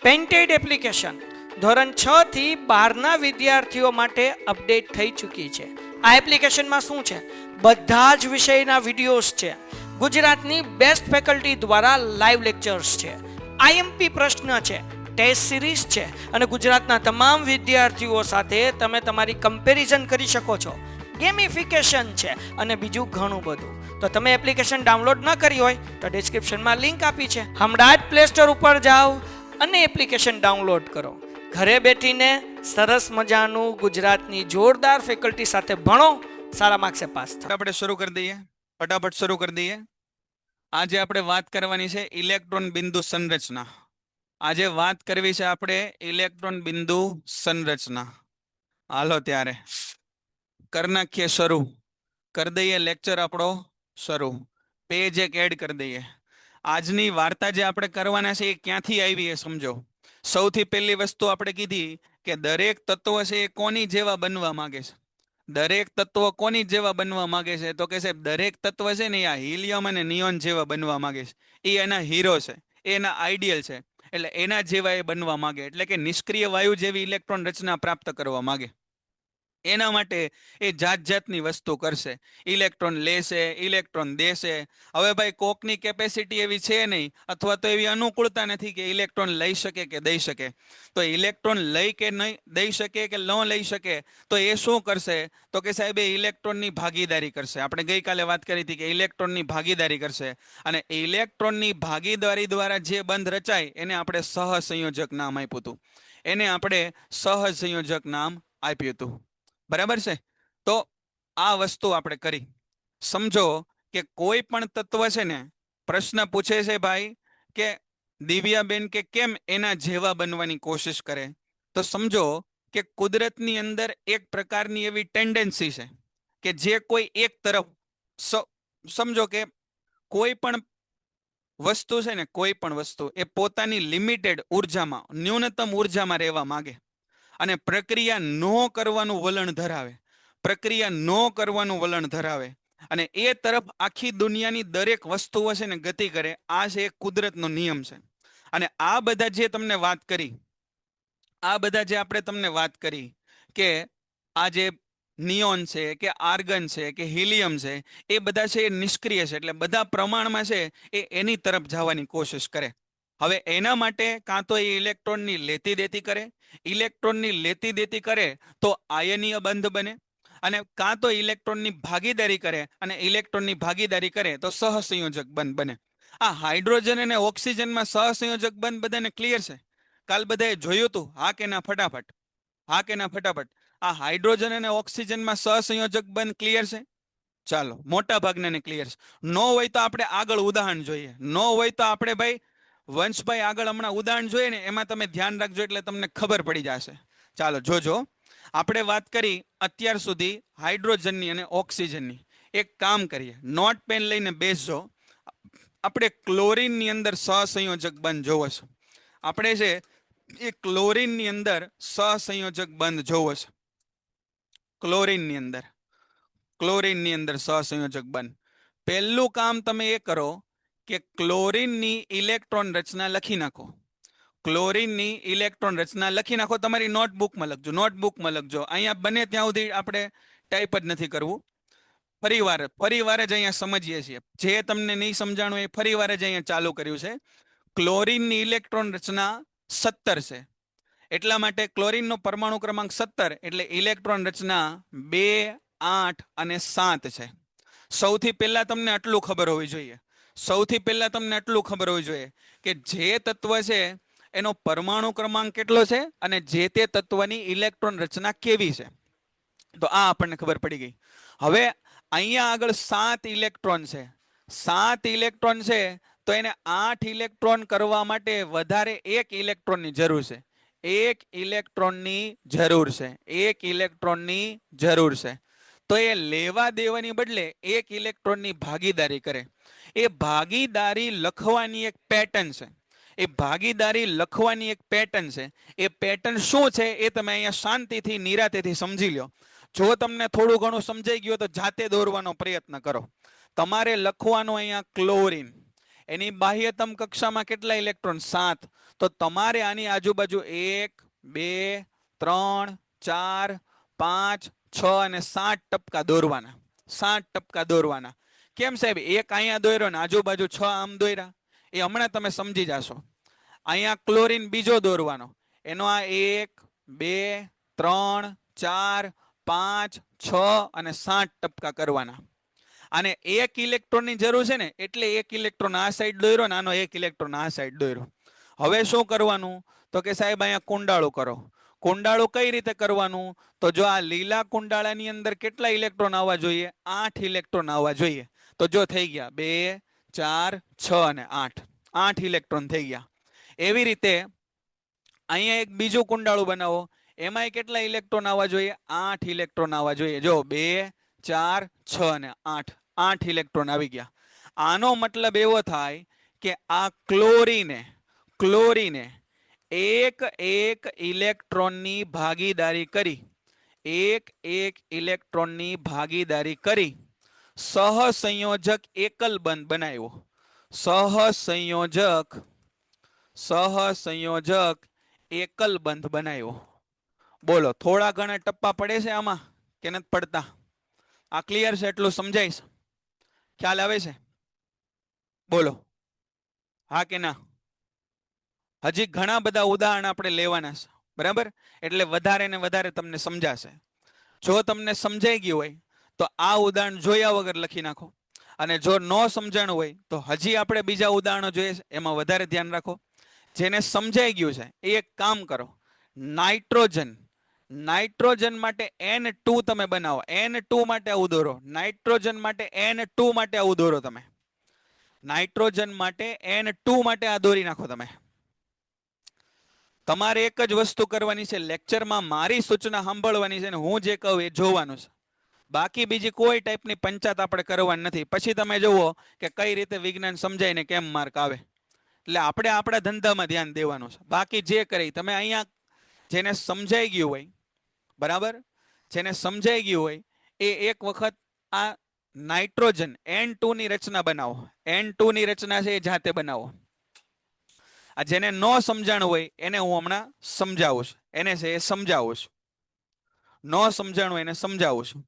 Painted application ધોરણ 6 થી 12ના વિદ્યાર્થીઓ માટે અપડેટ થઈ ચૂકી છે. આ એપ્લિકેશનમાં શું છે? બધા જ વિષયના વિડીયોઝ છે. ગુજરાતની બેસ્ટ ફેકલ્ટી દ્વારા લાઈવ લેક્ચર્સ છે. આઈએમપી પ્રશ્ન છે, ટેસ્ટ સિરીઝ છે અને ગુજરાતના તમામ વિદ્યાર્થીઓ સાથે તમે તમારી કમ્પેરિઝન કરી શકો છો. ગેમિફિકેશન છે અને બીજું ઘણું બધું. તો તમે એપ્લિકેશન ડાઉનલોડ ન કરી હોય તો ડિસ્ક્રિપ્શનમાં લિંક આપી છે. હમણાં જ પ્લે સ્ટોર ઉપર જાઓ અને એપ્લિકેશન ડાઉનલોડ કરો. ઘરે બેઠીને સરસ મજાનું ગુજરાતની જોરદાર ફેકલ્ટી સાથે ભણો, સારા માર્ક્સે પાસ થાઓ. આપણે શરૂ કરી દઈએ, ફટાફટ શરૂ કરી દઈએ. આજે આપણે વાત કરવાની છે ઇલેક્ટ્રોન બિંદુ સંરચના. આજે વાત કરવી છે આપણે ઇલેક્ટ્રોન બિંદુ સંરચના. હાલો ત્યારે કરી નાખીએ શરૂ. કરી દઈએ લેક્ચર આપણો શરૂ. પેજ એક એડ કરી દઈએ. આજની વાર્તા જે આપણે કરવાના છે એ ક્યાંથી આવી એ સમજો. સૌથી પહેલી વસ્તુ આપણે કીધી કે દરેક તત્વ છે એ કોની જેવા બનવા માંગે છે. દરેક તત્વ કોની જેવા બનવા માંગે છે? તો કે સાહેબ દરેક તત્વ છે ને આ હિલિયમ અને નિયોન જેવા બનવા માંગે છે. એ એના હીરો છે, એના આઈડિયલ છે, એટલે એના જેવા એ બનવા માંગે, એટલે કે નિષ્ક્રિય વાયુ જેવી ઇલેક્ટ્રોન રચના પ્રાપ્ત કરવા માંગે. એના માટે એ જાત જાતની વસ્તુ કરશે. ઇલેક્ટ્રોન લેશે, ઇલેક્ટ્રોન દેશે. હવે ભાઈ કોકની કેપેસિટી એવી છે નહીં, અથવા તો એવી અનુકૂળતા નથી કે ઇલેક્ટ્રોન લઈ શકે કે દઈ શકે. તો ઇલેક્ટ્રોન લઈ કે નહીં દઈ શકે કે ન લઈ શકે, તો એ શું કરશે? તો કે સાહેબ એ ઇલેક્ટ્રોનની ભાગીદારી કરશે. આપણે ગઈકાલે વાત કરી હતી કે ઇલેક્ટ્રોનની ભાગીદારી કરશે. અને ઇલેક્ટ્રોનની ભાગીદારી દ્વારા જે બંધ રચાય એને આપણે સહસંયોજક નામ આપ્યું હતું. એને આપણે સહસંયોજક નામ આપ્યું હતું. બરાબર છે? તો આ વસ્તુ આપણે કરી. સમજો કે કોઈ પણ તત્વ છે ને, પ્રશ્ન પૂછે છે ભાઈ કે દિવ્યાબેન કે કેમ એના જેવા બનવાની કોશિશ કરે. તો સમજો કે કુદરતની અંદર એક પ્રકારની એવી ટેન્ડન્સી છે કે જે કોઈ એક તરફ, સમજો કે કોઈ પણ વસ્તુ છે ને, કોઈ પણ વસ્તુ એ પોતાની લિમિટેડ ઉર્જામાં, ન્યૂનતમ ઉર્જામાં રહેવા માંગે અને પ્રક્રિયા ન કરવાનું વલણ ધરાવે, પ્રક્રિયા ન કરવાનું વલણ ધરાવે અને એ તરફ આખી દુનિયાની દરેક વસ્તુઓ છે ને ગતિ કરે. આ છે એક કુદરતનો નિયમ છે. અને આ બધા જે તમને વાત કરી, આ બધા જે આપણે તમને વાત કરી કે આ જે નિયોન છે કે આર્ગન છે કે હિલિયમ છે, એ બધા છે એ નિષ્ક્રિય છે, એટલે બધા પ્રમાણમાં છે એ એની તરફ જવાની કોશિશ કરે. હવે એના માટે કાં તો એ ઇલેક્ટ્રોનની લેતી દેતી કરે, ઇલેક્ટ્રોનની લેતી દેતી કરે તો આયનીય બંધ બને, અને કાં તો ઇલેક્ટ્રોનની ભાગીદારી કરે, અને ઇલેક્ટ્રોનની ભાગીદારી કરે તો સહસંયોજક બંધ બને. આ હાઇડ્રોજન અને ઓક્સિજનમાં સહસંયોજક બંધ બધાને ક્લિયર છે? કાલ બધાએ જોયું હતું? હા કે ના ફટાફટ? હા કે ના ફટાફટ? આ હાઇડ્રોજન અને ઓક્સિજનમાં સહસંયોજક બંધ ક્લિયર છે? ચાલો, મોટા ભાગનાને ક્લિયર છે. નો હોય તો આપણે આગળ ઉદાહરણ જોઈએ. નો હોય તો આપણે ભાઈ વંશભાઈ આગળ હમણાં ઉદાહરણ જોઈએ ને, એમાં તમે ધ્યાન રાખજો એટલે તમને ખબર પડી જશે. ચાલો જોજો. આપણે વાત કરી અત્યાર સુધી હાઇડ્રોજનની અને ઓક્સિજનની. એક કામ કરીએ, નોટ પેન લઈને બેસજો. આપણે ક્લોરીનની અંદર સહસંયોજક બંધ જોવો છે. આપણે છે એ ક્લોરીનની અંદર સહસંયોજક બંધ જોવો છે. ક્લોરીનની અંદર, ક્લોરીનની અંદર સહસંયોજક બંધ. પહેલું કામ તમે એ કરો કે ક્લોરીનની ઇલેક્ટ્રોન રચના લખી નાખો. ક્લોરીનની ઇલેક્ટ્રોન રચના લખી નાખો. તમારી નોટબુકમાં લખજો, નોટબુકમાં લખજો. અહીંયા બને ત્યાં સુધી આપણે ટાઈપ જ નથી કરવું. ફરીવાર જ અહીંયા સમજીએ છીએ. જે તમને નહીં સમજાણું એ ફરીવાર જ અહીંયા ચાલુ કર્યું છે. ક્લોરીનની ઇલેક્ટ્રોન રચના 17 છે. એટલા માટે ક્લોરીનનો પરમાણુ ક્રમાંક 17, એટલે ઇલેક્ટ્રોન રચના 2, 8 અને 7 છે. સૌથી પહેલા તમને આટલું ખબર હોવી જોઈએ. સૌથી પહેલા તમને આટલું ખબર હોવી જોઈએ કે જે તત્વ છે એનો પરમાણુ ક્રમાંક કેટલો છે અને જે તે તત્વની ઇલેક્ટ્રોન રચના કેવી છે. તો આ આપણને ખબર પડી ગઈ. હવે અહીંયા આગળ 7 ઇલેક્ટ્રોન છે. 7 ઇલેક્ટ્રોન છે તો એને 8 ઇલેક્ટ્રોન કરવા માટે વધારે 1 ઇલેક્ટ્રોનની જરૂર છે. 1 ઇલેક્ટ્રોનની જરૂર છે. 1 ઇલેક્ટ્રોનની જરૂર છે. તો એ લેવા દેવાની બદલે 1 ઇલેક્ટ્રોનની ભાગીદારી કરે. એ ભાગીદારી લખવાની એક પેટર્ન છે. એ ભાગીદારી લખવાની એક પેટર્ન છે. એ પેટર્ન શું છે એ તમે અહીંયા શાંતિથી નિરાતેથી સમજી લો. જો તમને થોડું ઘણું સમજાઈ ગયું તો જાતે દોરવાનો પ્રયત્ન કરો. તમારે લખવાનું અહીંયા ક્લોરીન. એની બાહ્યતમ કક્ષામાં કેટલા ઇલેક્ટ્રોન? 7. તો તમારે આની આજુબાજુ 1 2 3 4 5 6 અને 7 ટપકા દોરવાના. 7 ટપકા દોરવાના. કેમ સાહેબ એક અહીંયા દોર્યો ને આજુબાજુ 6 આમ દોર્યા? એ હમણાં તમે સમજી જશો. અહીંયા ક્લોરીન બીજો દોરવાનો, એનો આ 1 2 3 4 5 6 અને 7 ટપકા કરવાના. અને એક ઇલેક્ટ્રોનની જરૂર છે ને એટલે એક ઇલેક્ટ્રોન આ સાઈડ દોર્યો ને આનો એક ઇલેક્ટ્રોન આ સાઈડ દોર્યો. હવે શું કરવાનું? તો કે સાહેબ અહીંયા કુંડાળું કરો. કુંડાળું કઈ રીતે કરવાનું? તો જો આ લીલા કુંડાળાની અંદર કેટલા ઇલેક્ટ્રોન આવવા જોઈએ? 8 ઇલેક્ટ્રોન આવવા જોઈએ. તો જો થઈ ગયા 2 4 6 અને 8. 8 ઇલેક્ટ્રોન થઈ ગયા. એવી રીતે અહીંયા એક બીજું કુંડાળું બનાવો. એમાંય કેટલા ઇલેક્ટ્રોન આવવા જોઈએ? 8 ઇલેક્ટ્રોન આવવા જોઈએ. જો 2 4 6 અને 8. 8 ઇલેક્ટ્રોન આવી ગયા. આનો મતલબ એવો થાય કે આ ક્લોરીને એક ઇલેક્ટ્રોનની ભાગીદારી કરી, એક ઇલેક્ટ્રોનની ભાગીદારી કરી સહસંયોજક એકલ બંધ બનાવ્યો. સહસંયોજક એકલ બંધ બનાવ્યો. બોલો, થોડા ઘણા ટપ્પા પડે છે આમાં કે નથી પડતા? આ ક્લિયર છે? એટલું સમજાય છે? ખ્યાલ આવે છે? બોલો હા કે ના? હજી ઘણા બધા ઉદાહરણ આપણે લેવાના છે, બરાબર? એટલે વધારે ને વધારે તમને સમજાશે. જો તમને સમજાઈ ગયું હોય તો આ ઉદાહરણ જોયા વગર લખી નાખો, અને જો ન સમજાણું હોય તો હજી આપણે બીજા ઉદાહરણો જોઈએ છે, એમાં વધારે ધ્યાન રાખો. જેને સમજાઈ ગયું છે એ એક કામ કરો, નાઇટ્રોજન માટે N2 તમે બનાવો. N2 માટે આવું દોરો. નાઇટ્રોજન માટે N2 માટે આવું દોરો. તમે નાઇટ્રોજન માટે N2 માટે આ દોરી નાખો. તમે તમારે એક જ વસ્તુ કરવાની છે, લેક્ચરમાં મારી સૂચના સાંભળવાની છે ને હું જે કહું એ જોવાનું છે. બાકી બીજી કોઈ ટાઈપની પંચાત આપણે કરવાની નથી. પછી તમે જુઓ કે કઈ રીતે વિજ્ઞાન સમજાય ને કેમ માર્ક આવે. એટલે આપણે આપણા ધંધામાં ધ્યાન દેવાનું છે. બાકી જે કરી તમે અહીંયા જેને સમજાઈ ગયું હોય, બરાબર, જેને સમજાઈ ગયું હોય એ એક વખત આ નાઇટ્રોજન N2 ની રચના બનાવો. N2 ની રચના છે એ જાતે બનાવો. આ જેને ન સમજાણ હોય એને હું હમણાં સમજાવું છું. એને છે એ સમજાવું છું. ન સમજાણું એને સમજાવું છું.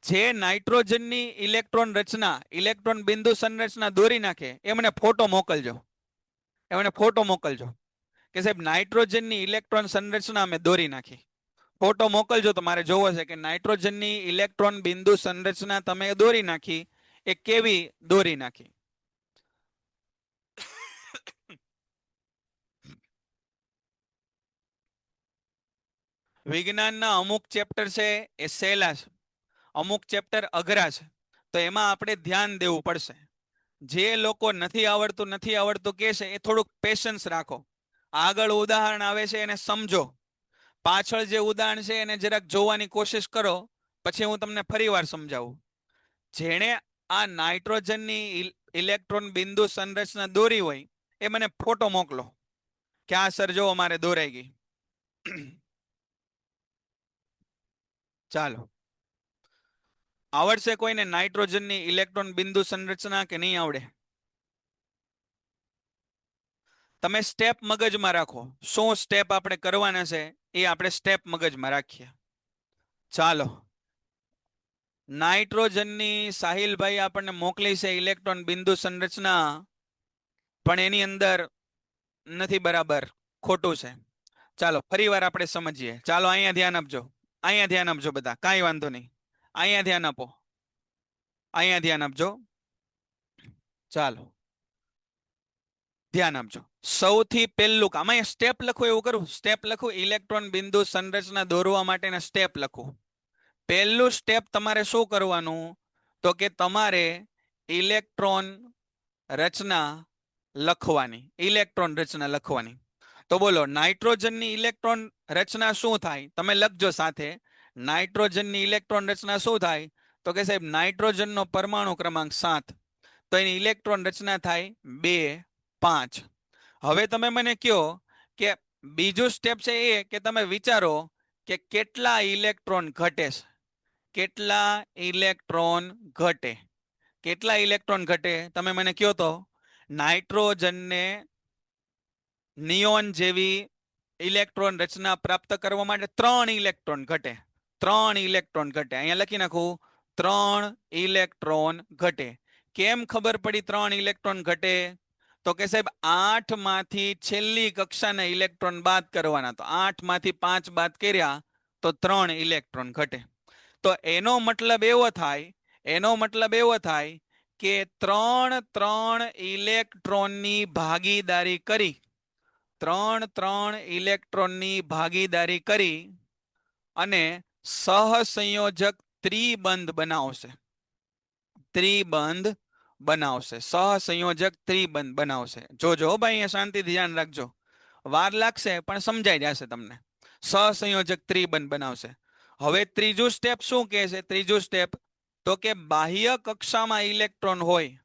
જે નાઇટ્રોજનની ઇલેક્ટ્રોન રચના, ઇલેક્ટ્રોન બિંદુ સંરચના દોરી નાખે એ મને ફોટો મોકલજો. કે સાહેબ નાઇટ્રોજનની ઇલેક્ટ્રોન સંરચના અમે દોરી નાખી. ફોટો મોકલજો. તો મારે જોવો છે કે નાઇટ્રોજનની ઇલેક્ટ્રોન બિંદુ સંરચના તમે દોરી નાખી એ કેવી દોરી નાખી. વિજ્ઞાનના અમુક ચેપ્ટર છે એ સહેલા છે, અમુક ચેપ્ટર અઘરા છે. તો એમાં આપણે ધ્યાન દેવું પડશે. જે લોકો નથી આવડતું કે છે એ થોડુંક પેશન્સ રાખો. આગળ ઉદાહરણ આવે છે એને સમજો. પાછળ જે ઉદાહરણ છે એને જરાક જોવાની કોશિશ કરો. પછી હું તમને ફરીવાર સમજાવું. જેણે આ નાઇટ્રોજનની ઇલેક્ટ્રોન બિંદુ સંરચના દોરી હોય એ મને ફોટો મોકલો કે આ સર જો અમારે દોરાઈ ગઈ. ચાલો, આવડશે કોઈને નાઇટ્રોજનની ઇલેક્ટ્રોન બિંદુ સંરચના કે નહીં આવડે? તમે સ્ટેપ મગજમાં રાખો. શું સ્ટેપ આપણે કરવાના છે એ આપણે સ્ટેપ મગજમાં રાખીએ. ચાલો, નાઇટ્રોજનની સાહિલભાઈ આપણને મોકલી છે ઇલેક્ટ્રોન બિંદુ સંરચના, પણ એની અંદર નથી બરાબર, ખોટું છે. ચાલો ફરીવાર આપણે સમજીએ. ચાલો અહીંયા ધ્યાન આપજો. અહીંયા ધ્યાન આપજો બધા, કાંઈ વાંધો નહીં. અહીંયા ધ્યાન આપો. અહીંયા ધ્યાન આપજો. ચાલો ધ્યાન આપજો. સૌથી પહેલું કામ, અહીંયા સ્ટેપ લખું એવું કરું, સ્ટેપ લખું, ઇલેક્ટ્રોન બિંદુ સંરચના દોરવા માટેના સ્ટેપ લખું. પહેલું સ્ટેપ તમારે શું કરવાનું? તો કે તમારે ઇલેક્ટ્રોન રચના લખવાની. ઇલેક્ટ્રોન રચના લખવાની. તો બોલો, નાઇટ્રોજનની ઇલેક્ટ્રોન રચના શું થાય? તમે લખજો સાથે. નાઇટ્રોજનની ઇલેક્ટ્રોન રચના શું થાય? તો કે સાહેબ નાઇટ્રોજનનો પરમાણુ ક્રમાંક 7, તો એની ઇલેક્ટ્રોન રચના થાય 2 5. હવે તમે મને કહો કે બીજું સ્ટેપ છે એ કે તમે વિચારો કે કેટલા ઇલેક્ટ્રોન ઘટે છે. કેટલા ઇલેક્ટ્રોન ઘટે? કેટલા ઇલેક્ટ્રોન ઘટે તમે મને કહો તો. નાઇટ્રોજનને નિયોન જેવી ઇલેક્ટ્રોન રચના પ્રાપ્ત કરવા માટે 3 ઇલેક્ટ્રોન ઘટે. 3 ઇલેક્ટ્રોન ઘટે. અહીંયા લખી નાખું 3 ઇલેક્ટ્રોન ઘટે. કેમ ખબર પડી 3 ઇલેક્ટ્રોન ઘટે? તો કે સાહેબ 8 માંથી છેલ્લી કક્ષાના ઇલેક્ટ્રોન બાદ કરવાના. તો 8 માંથી 5 બાદ કર્યા તો 3 ઇલેક્ટ્રોન ઘટે. તો એનો મતલબ એવો થાય કે 3 ઇલેક્ટ્રોનની ભાગીદારી કરી 3 ઇલેક્ટ્રોનની ભાગીદારી કરી અને સહસંયોજક ત્રિબંધ બનાવશે. સહસંયોજક ત્રિબંધ બનાવશે. જોજો ભાઈ, અહીંયા શાંતિથી ધ્યાન રાખજો. વાર લાગશે પણ સમજાઈ જશે તમને. સહસંયોજક ત્રિબંધ બનાવશે. હવે ત્રીજું સ્ટેપ શું કહે છે? ત્રીજું સ્ટેપ તો કે બાહ્ય કક્ષામાં ઇલેક્ટ્રોન હોય,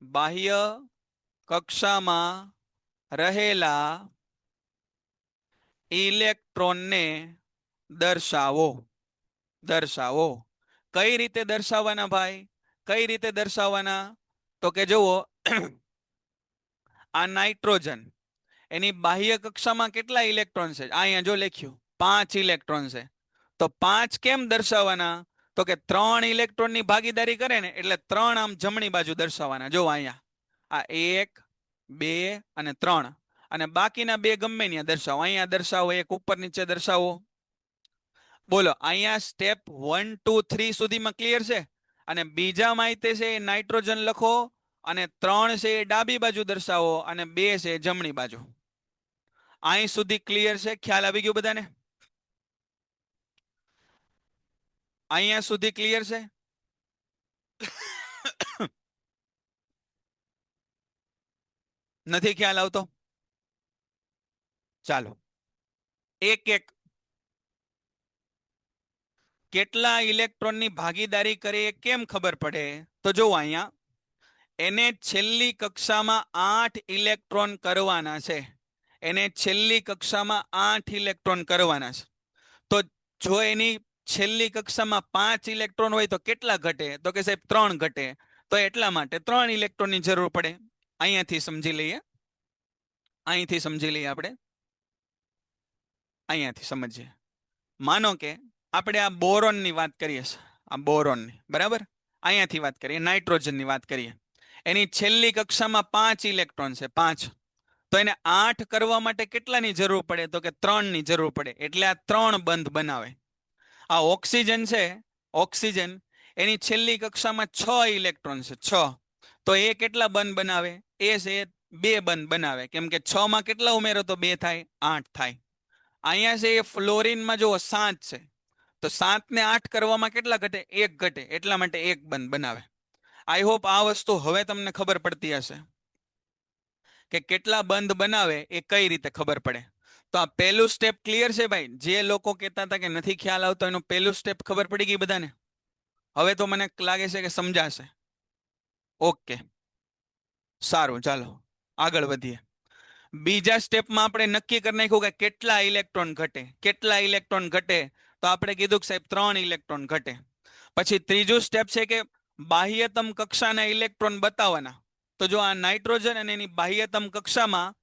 બાહ્ય કક્ષામાં રહેલા ઇલેક્ટ્રોનને દર્શાવો. કઈ રીતે દર્શાવવાના ભાઈ? કઈ રીતે દર્શાવવાના? તો કે જુઓ, આ નાઇટ્રોજન, એની બાહ્ય કક્ષામાં કેટલા ઇલેક્ટ્રોન છે? અહીંયા જો લખ્યું 5 ઇલેક્ટ્રોન છે. તો 5 કેમ દર્શાવવાના? તો કે 3 ઇલેક્ટ્રોનની ભાગીદારી કરે ને એટલે 3 આમ જમણી બાજુ દર્શાવવાના. જો અહીંયા આ 1, 2 અને 3, અને બાકીના 2 ગમે ત્યાં દર્શાવો. અહીંયા દર્શાવો, એક ઉપર નીચે દર્શાવો. બોલો, અહીંયા સ્ટેપ 1, 2, 3 સુધીમાં ક્લિયર છે? અને બીજામાં તે છે નાઇટ્રોજન લખો, અને 3 છે એ ડાબી બાજુ દર્શાવો, અને 2 છે જમણી બાજુ. અહીં સુધી ક્લિયર છે? ખ્યાલ આવી ગયો બધાને? અહીંયા સુધી ક્લિયર છે? નથી ખ્યાલ આવતો? ચાલો એક એક કેટલા ઇલેક્ટ્રોનની ભાગીદારી કરે એ કેમ ખબર પડે? તો જો અહીંયા એને છેલ્લી કક્ષામાં 8 ઇલેક્ટ્રોન કરવાના છે. એને છેલ્લી કક્ષામાં 8 ઇલેક્ટ્રોન કરવાના છે. તો જો એની છેલ્લી કક્ષામાં 5 ઇલેક્ટ્રોન હોય તો કેટલા ઘટે? તો કે સાહેબ 3 ઘટે. તો એટલા માટે 3 ઇલેક્ટ્રોનની જરૂર પડે. અહીંયાથી સમજી લઈએ, આપણે અહીંયાથી સમજીએ. માનો કે આપણે આ બોરોનની વાત કરીએ છીએ, આ બોરોનની, બરાબર? અહીંયાથી વાત કરીએ, નાઇટ્રોજનની વાત કરીએ. એની છેલ્લી કક્ષામાં 5 ઇલેક્ટ્રોન છે, 5. તો એને 8 કરવા માટે કેટલાની જરૂર પડે? તો કે 3 ની જરૂર પડે. એટલે આ 3 બંધ બનાવે. આ ઓક્સિજન છે, ઓક્સિજન, એની છેલ્લી કક્ષામાં 6 ઇલેક્ટ્રોન છે, 6. તો એ કેટલા બંધ બનાવે? એ છે 2 બંધ બનાવે. કેમ કે 6 માં કેટલા ઉમેરો તો 2 થાય? 8 થાય. અહીંયા છે એ ફ્લોરિનમાં જો 7 છે, તો 7 ને 8 કરવામાં કેટલા ઘટે? 1 ઘટે. એટલા માટે 1 બંધ બનાવે. આઈ હોપ આ વસ્તુ હવે તમને ખબર પડતી હશે કે કેટલા બંધ બનાવે એ કઈ રીતે ખબર પડે. તો આ પહેલું સ્ટેપ ક્લિયર છે ભાઈ? જે લોકો કહેતા હતા કે નથી ખ્યાલ આવતો, એનું પહેલું સ્ટેપ ખબર પડી ગઈ બધાને? હવે તો મને લાગે છે કે સમજાશે. ઓકે, સારું, ચાલો આગળ વધીએ. બીજા સ્ટેપમાં આપણે નક્કી કરી નાખ્યું કે કેટલા ઇલેક્ટ્રોન ઘટે. કેટલા ઇલેક્ટ્રોન ઘટે? તો આપણે કીધું કે સાહેબ 3 ઇલેક્ટ્રોન ઘટે. પછી ત્રીજું સ્ટેપ છે કે બાહ્યતમ કક્ષાના ઇલેક્ટ્રોન બતાવવાના. તો જો આ નાઇટ્રોજન અને એની બાહ્યતમ કક્ષામાં,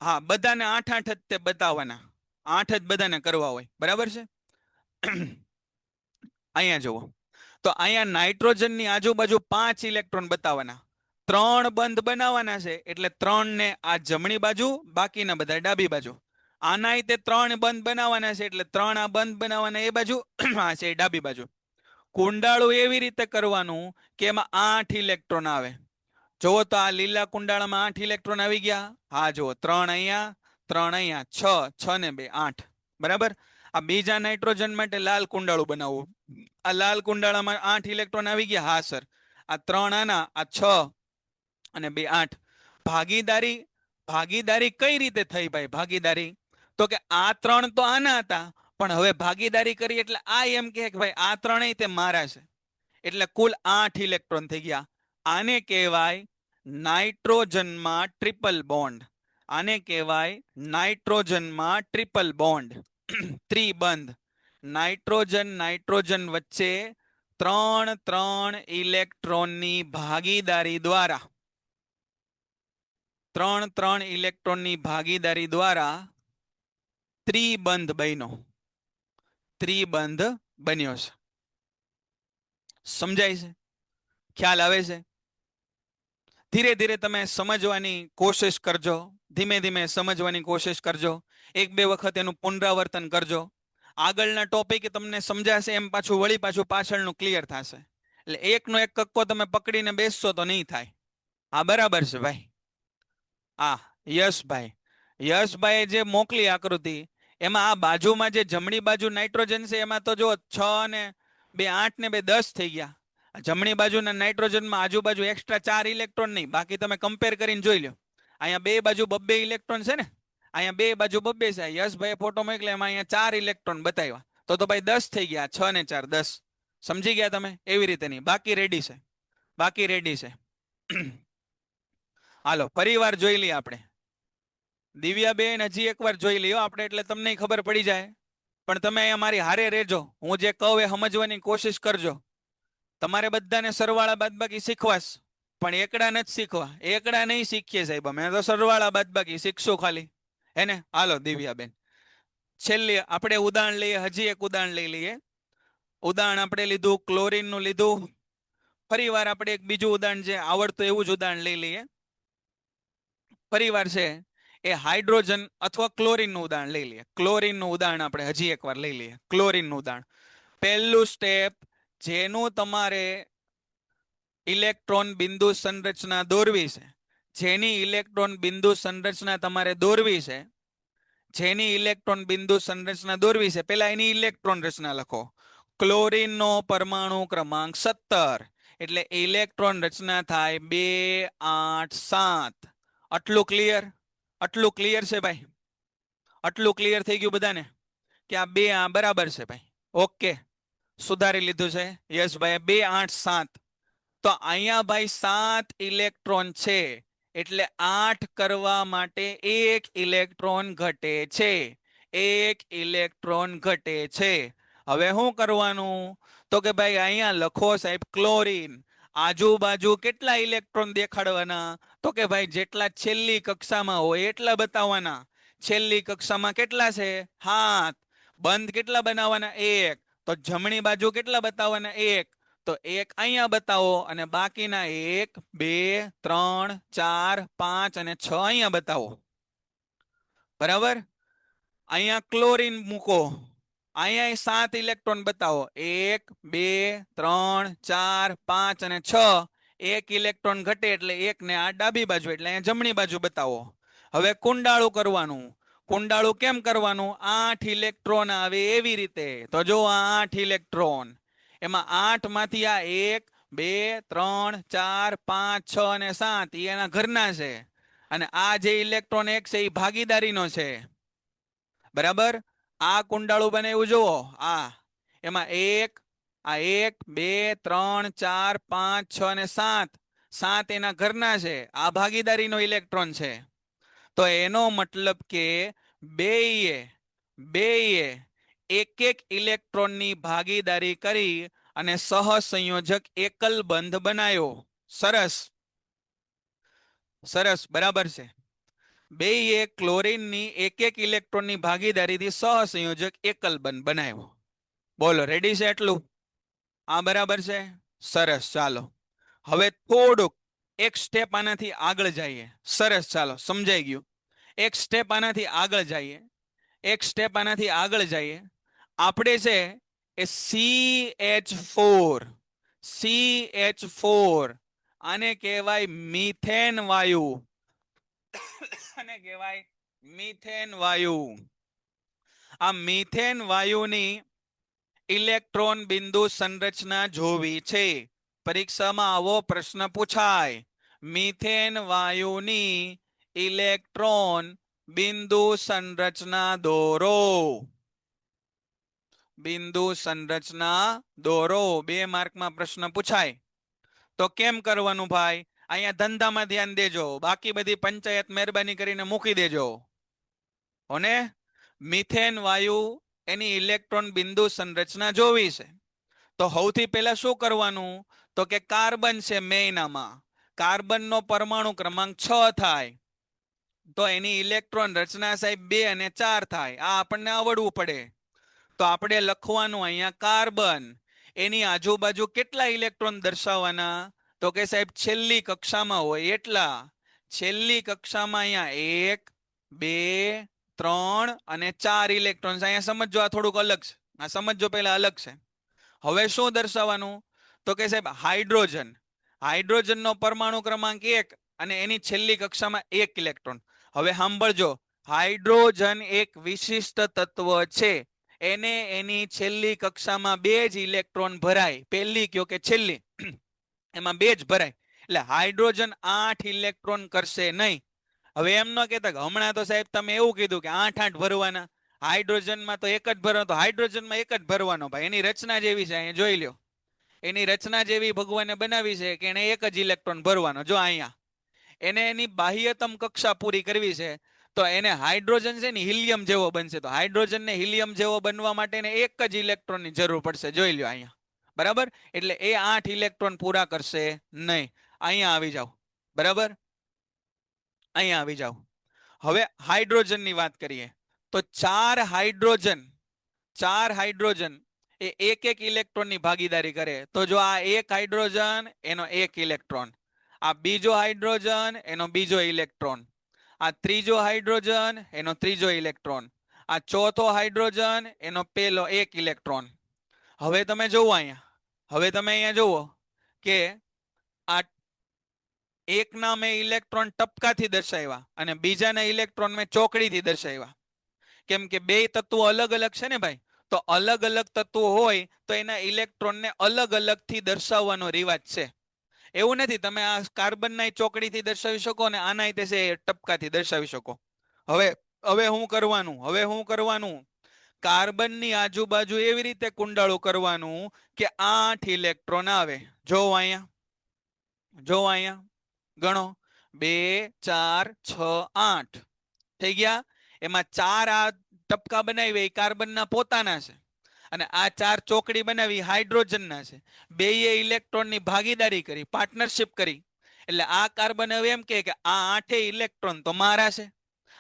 હા, બધાને 8 8 જ તે બતાવવાના. 8 જ બધાને કરવા હોય, બરાબર છે? અહીંયા જુઓ, તો અહીંયા નાઇટ્રોજનની આજુબાજુ 5 ઇલેક્ટ્રોન બતાવવાના. 3 બંધ બનાવવાના છે, એટલે 3 ને આ જમણી બાજુ, બાકીના બધા ડાબી બાજુ. આના તે 3 બંધ બનાવવાના છે, એટલે 3 આ બંધ બનાવવાના એ બાજુ, આ છે ડાબી બાજુ. કુંડાળું એવી રીતે કરવાનું કે એમાં 8 ઇલેક્ટ્રોન આવે. જુઓ તો આ લીલા કુંડાળામાં 8 ઇલેક્ટ્રોન આવી ગયા. હા જુઓ, 3 અહીંયા, 3 અહીંયા, 6, 6 ને 2 8, બરાબર? આ બીજા નાઇટ્રોજન માટે લાલ કુંડાળું બનાવવું. આ લાલ કુંડાળામાં 8 ઇલેક્ટ્રોન આવી ગયા. હા સર, આ 3 આના, આ 6 અને 2 8. ભાગીદારી કઈ રીતે થઈ ભાઈ? ભાગીદારી તો કે આ 3 તો આના હતા, પણ હવે ભાગીદારી કરી એટલે આ એમ કહે કે ભાઈ આ 3 તે મારા છે. એટલે કુલ 8 ઇલેક્ટ્રોન થઈ ગયા. આને કહેવાય નાઇટ્રોજનમાં ટ્રિપલ બોન્ડ. આને કહેવાય નાઇટ્રોજનમાં ટ્રિપલ બોન્ડ, ત્રિબંધ. નાઇટ્રોજન વચ્ચે 3 ઇલેક્ટ્રોનની ભાગીદારી દ્વારા ત્રણ ત્રણ ઇલેક્ટ્રોનની ભાગીદારી દ્વારા ત્રિબંધ બન્યો. ત્રિબંધ બન્યો છે. સમજાય છે? ખ્યાલ આવે છે? ધીરે ધીરે તમે સમજવાની કોશિશ કરજો. ધીમે ધીમે સમજવાની કોશિશ કરજો. એક બે વખત એનું પુનરાવર્તન કરજો. આગળના ટોપિક તમને સમજાશે એમ પાછું વળી પાછું પાછળનું ક્લિયર થશે. એટલે એકનો એક કક્કો તમે પકડીને બેસશો તો નહીં થાય. હા બરાબર છે ભાઈ. હા યશભાઈ, યશભાઈ જે મોકલી આકૃતિ એમાં આ બાજુમાં જે જમણી બાજુ નાઇટ્રોજન છે એમાં તો જો 6 ને 2 8 ને 2 10 થઈ ગયા. જમણી બાજુના નાઇટ્રોજનમાં આજુબાજુ એક્સ્ટ્રા 4 ઇલેક્ટ્રોન નહીં. બાકી તમે કમ્પેર કરીને જોઈ લો. અહીંયા બે બાજુ બબ્બે ઇલેક્ટ્રોન છે ને, અહીંયા બે બાજુ બબ્બે છે. યશભાઈ ફોટો મોકલે એમાં અહીંયા 4 ઇલેક્ટ્રોન બતાવ્યા. તો ભાઈ 10 થઈ ગયા. 6 ને 4 10. સમજી ગયા તમે? એવી રીતે નહીં. બાકી રેડી છે. બાકી રેડી છે. હાલો ફરીવાર જોઈ લઈએ આપણે. દિવ્યાબેન હજી એકવાર જોઈ લ્યો આપણે એટલે તમને ખબર પડી જાય. પણ તમે અહીંયા મારી હારે રહેજો. હું જે કહું એ સમજવાની કોશિશ કરજો. તમારે બધાને સરવાળા બાદબાકી શીખવાશ, પણ એકડા નથી શીખવા. એકડા નહીં શીખીએ સાહેબ, અમે તો સરવાળા બાદબાકી શીખશું ખાલી. હેને? હાલો દિવ્યાબેન, છેલ્લે આપણે ઉદાહરણ લઈએ. હજી એક ઉદાહરણ લઈ લઈએ. ઉદાહરણ આપણે લીધું ક્લોરીનનું લીધું. ફરીવાર આપણે એક બીજું ઉદાહરણ જે આવડતું એવું જ ઉદાહરણ લઈ લઈએ. ફરીવાર છે એ હાઇડ્રોજન અથવા ક્લોરીનનું ઉદાહરણ લઈ લઈએ. ક્લોરીનનું ઉદાહરણ આપણે હજી એકવાર લઈ લઈએ. ક્લોરીનનું ઉદાહરણ. પહેલું સ્ટેપ, જેનું તમારે ઇલેક્ટ્રોન બિંદુ સંરચના દોરવી છે. જેની ઇલેક્ટ્રોન બિંદુ સંરચના તમારે દોરવી છે. જેની ઇલેક્ટ્રોન બિંદુ સંરચના દોરવી છે. પહેલા એની ઇલેક્ટ્રોન રચના લખો. ક્લોરીનનો પરમાણુ ક્રમાંક 17. એટલે ઇલેક્ટ્રોન રચના થાય 2 8 7. આટલું ક્લિયર? આટલું ક્લિયર છે ભાઈ? આટલું ક્લિયર થઈ ગયું બધાને કે આ બે આ બરાબર છે ભાઈ? ઓકે, સુધારી લીધું છે યશભાઈ. 2 8 7. તો અહીંયા ભાઈ 7 ઇલેક્ટ્રોન છે એટલે 8 કરવા માટે 1 ઇલેક્ટ્રોન ઘટે છે. 1 ઇલેક્ટ્રોન ઘટે છે. હવે શું કરવાનું? તો કે ભાઈ અહીંયા લખો સાહેબ ક્લોરીન. આજુબાજુ કેટલા ઇલેક્ટ્રોન દેખાડવાના? તો કે ભાઈ જેટલા છેલ્લી કક્ષામાં હોય એટલા બતાવવાના. છેલ્લી કક્ષામાં કેટલા છે? 7. બંધ કેટલા બનાવવાના? 1. તો જમણી બાજુ કેટલા બતાવવાના? 1. તો 1 અહીંયા બતાવો અને બાકીના 1 2 3 4 5 અને 6 અહીંયા બતાવો. બરાબર? અહીંયા ક્લોરીન મૂકો. અહીંયા 7 ઇલેક્ટ્રોન બતાવો. 1 2 3 4 5 અને 6. 1 ઇલેક્ટ્રોન ઘટે એટલે 1 ને આ ડાબી બાજુ એટલે અહીંયા જમણી બાજુ બતાવો. હવે કુંડાળું કરવાનું. કુંડાળું કેમ કરવાનું? 8 ઇલેક્ટ્રોન આવે એવી રીતે. તો જો આ 8 ઇલેક્ટ્રોન, એમાં 8 માંથી આ 1 2 3 4 5 6 અને 7 એના ઘરના છે. અને આ જે ઇલેક્ટ્રોન 1 છે એ ભાગીદારીનો છે. બરાબર? આ કુંડાળું બનાવ્યું જુઓ. એમાં 1 2 3 4 5 6 અને 7. 7 એના ઘરના છે. આ ભાગીદારીનો ઇલેક્ટ્રોન છે. તો એનો મતલબ કે બેયે એક એક ઇલેક્ટ્રોનની ભાગીદારી કરી અને સહસંયોજક એકલ બંધ બનાવ્યો. સરસ સરસ, બરાબર છે. બેયે ક્લોરીનની એક એક ઇલેક્ટ્રોનની ભાગીદારીથી સહસંયોજક એકલ બંધ બનાવ્યો. બોલો રેડી છે એટલું? આ બરાબર છે? સરસ. ચાલો હવે થોડુંક એક સ્ટેપ આનાથી આગળ જઈએ. સરસ, ચાલો સમજાઈ ગયું. એક સ્ટેપ આનાથી આગળ જઈએ. એક સ્ટેપ આનાથી આગળ જઈએ. આપણે છે એ CH4 આને કહેવાય મિથેન વાયુ. આને કહેવાય મિથેન વાયુ. આ મિથેન વાયુની ઇલેક્ટ્રોન બિંદુ સંરચના જોવી છે. પરીક્ષામાં આવો પ્રશ્ન પૂછાય. મિથેન વાયુની ઇલેક્ટ્રોન બિંદુ સંરચના દોરો. બિંદુ સંરચના દોરો. 2 માર્કમાં પ્રશ્ન પૂછાય. તો કેમ કરવાનું ભાઈ? અહીંયા ધંધામાં ધ્યાન દેજો. બાકી બધી પંચાયત મહેરબાની કરીને મૂકી દેજો. હોને? મિથેન વાયુ એની ઇલેક્ટ્રોન બિંદુ સંરચના જોવી છે. તો સૌથી પહેલા શું કરવાનું? તો કે કાર્બન છે મેઇન. આમાં કાર્બનનો પરમાણુ ક્રમાંક 6 થાય. તો એની ઇલેક્ટ્રોન રચના સાહેબ 2 અને 4 થાય. આ આપણને આવડવું પડે. તો આપણે લખવાનું અહીંયા કાર્બન, એની આજુબાજુ કેટલા ઇલેક્ટ્રોન દર્શાવવાના? તો કે સાહેબ છેલ્લી કક્ષામાં હોય એટલા. છેલ્લી કક્ષામાં અહીંયા 1, 2, 3 અને 4 ઇલેક્ટ્રોન. અહીંયા સમજો, આ થોડુંક અલગ છે. આ સમજો પહેલા અલગ છે. હવે શું દર્શાવવાનું? તો કે સાહેબ હાઇડ્રોજન. હાઇડ્રોજનનો પરમાણુ ક્રમાંક 1 અને એની છેલ્લી કક્ષામાં 1 ઇલેક્ટ્રોન. હવે સાંભળજો, હાઇડ્રોજન એક વિશિષ્ટ તત્વ છે. એને એની છેલ્લી કક્ષામાં 2 જ ઇલેક્ટ્રોન ભરાય. પહેલી કયો કે છેલ્લી, એમાં 2 જ ભરાય. એટલે હાઇડ્રોજન 8 ઇલેક્ટ્રોન કરશે નહીં. હવે એમ ન કહેતા કે હમણાં તો સાહેબ તમે એવું કીધું કે 8 ભરવાના. હાઇડ્રોજનમાં તો એક જ ભરવાનો. તો હાઇડ્રોજનમાં એક જ ભરવાનો ભાઈ. એની રચના જેવી છે, અહીંયા જોઈ લ્યો. એની રચના જેવી ભગવાને બનાવી છે કે એને એક જ ઇલેક્ટ્રોન ભરવાનો. જો અહીંયા એને એની બાહ્યતમ કક્ષા પૂરી કરવી છે, તો એને હાઇડ્રોજન છે ને હિલિયમ જેવો બનશે. તો હાઇડ્રોજનને હિલિયમ જેવો બનવા માટે એને એક જ ઇલેક્ટ્રોનની જરૂર પડશે. જોઈ લ્યો અહીંયા, બરાબર. એટલે એ 8 ઇલેક્ટ્રોન પૂરા કરશે નહીં. અહીંયા આવી જાઓ, બરાબર. અહીંયા આવી જાઓ. હવે હાઇડ્રોજનની વાત કરીએ તો 4 હાઇડ્રોજન એ એક એક ઇલેક્ટ્રોનની ભાગીદારી કરે. તો જો આ એક હાઇડ્રોજન એનો એક ઇલેક્ટ્રોન, આ બીજો હાઇડ્રોજન એનો બીજો ઇલેક્ટ્રોન, આ ત્રીજો હાઇડ્રોજન એનો ત્રીજો ઇલેક્ટ્રોન, આ ચોથો હાઇડ્રોજન એનો પેલો એક ઇલેક્ટ્રોન. હવે તમે જુઓ અહીંયા, હવે તમે અહીંયા જુઓ કે આ એકના મેં ઇલેક્ટ્રોન ટપકાથી દર્શાવ્યા અને બીજાના ઇલેક્ટ્રોન મેં ચોકડીથી દર્શાવ્યા. કેમ કે બે તત્વો અલગ અલગ છે ને ભાઈ. તો અલગ અલગ તત્વો હોય તો એના ઇલેક્ટ્રોનને અલગ અલગથી દર્શાવવાનો રિવાજ છે. એવું નથી તમે આ કાર્બનના ચોકડીથી દર્શાવી શકો અને આના તે ટપકાથી દર્શાવી શકો. હવે હવે શું કરવાનું? હવે શું કરવાનું? કાર્બનની આજુબાજુ એવી રીતે કુંડાળું કરવાનું કે 8 ઇલેક્ટ્રોન આવે. જોવો અહીંયા, જોવો અહીંયા, ગણો 2, 4, 6, 8 થઈ ગયા. એમાં 4 આ ટપકા બનાવી એ કાર્બનના પોતાના છે અને આ 4 ચોકડી બનાવી હાઇડ્રોજનના છે. બેયે ઇલેક્ટ્રોનની ભાગીદારી કરી, પાર્ટનરશિપ કરી. એટલે આ કાર્બન હવે એમ કે આ 8 ઇલેક્ટ્રોન તો મારા છે,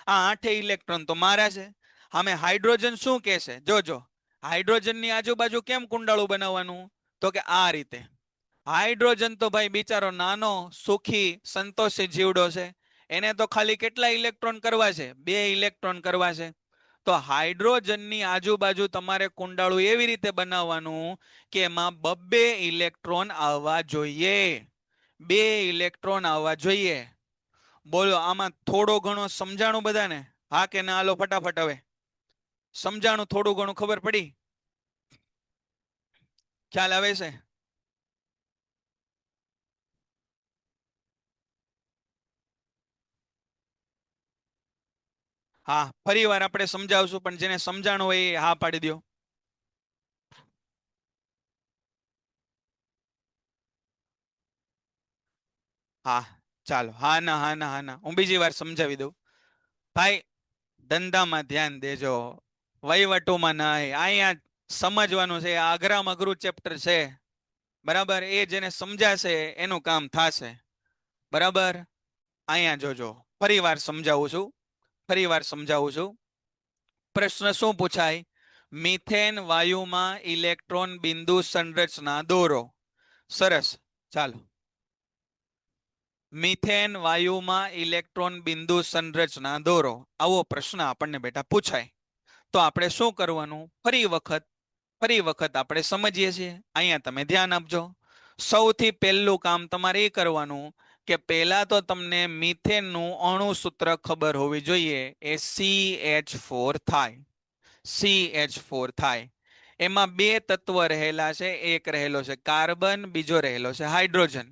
આ 8 ઇલેક્ટ્રોન તો મારા છે. અમે હાઇડ્રોજન શું કહેશે? જોજો, હાઇડ્રોજનની આજુબાજુ કેમ કુંડાળું બનાવવાનું? તો કે આ રીતે. હાઇડ્રોજન તો ભાઈ બિચારો નાનો સુખી સંતોષી જીવડો છે. એને તો ખાલી કેટલા ઇલેક્ટ્રોન કરવા છે? 2 ઇલેક્ટ્રોન કરવા છે. તો હાઇડ્રોજનની આજુબાજુ તમારે કુંડાળું એવી રીતે બનાવવાનું કે એમાં 2 ઇલેક્ટ્રોન આવવા જોઈએ. 2 ઇલેક્ટ્રોન આવવા જોઈએ. બોલો, આમાં થોડો ઘણો સમજાણું બધાને? હા કે ના? હાલો ફટાફટ. હવે સમજાણું થોડું ઘણું ખબર પડી? ખ્યાલ આવે છે? હા, ફરી વાર આપણે સમજાવશું, પણ જેને સમજાણું હોય એ હા પાડી દો. હા ચાલો, હા ના, હા ના, હા ના. હું બીજી વાર સમજાવી દઉં. ભાઈ, ધંધામાં ધ્યાન દેજો, વહીવટોમાં નહીં. અહીંયા સમજવાનું છે. આ અઘરામાં અઘરું ચેપ્ટર છે, બરાબર. એ જેને સમજાશે એનું કામ થશે, બરાબર. અહીંયા જોજો, ફરી વાર સમજાવું છું, ફરી વાર સમજાવું છું. પ્રશ્ન શું પૂછાય? મિથેન વાયુમાં ઇલેક્ટ્રોન બિંદુ સંરચના દોરો. સરસ, ચાલો. મિથેન વાયુમાં ઇલેક્ટ્રોન બિંદુ સંરચના દોરો. આવો પ્રશ્ન આપણને બેટા પૂછાય. તો આપણે શું કરવાનું? ફરી વખત આપણે સમજીએ છીએ. અહીંયા તમે ધ્યાન આપજો. સૌથી પહેલું કામ તમારે એ કરવાનું કે પહેલા તો તમને મિથેનનું અણુ સૂત્ર ખબર હોવી જોઈએ. એ CH4 થાય. CH4 થાય. એમાં 2 તત્વ રહેલા છે. એક રહેલો છે કાર્બન, બીજો રહેલો છે હાઇડ્રોજન.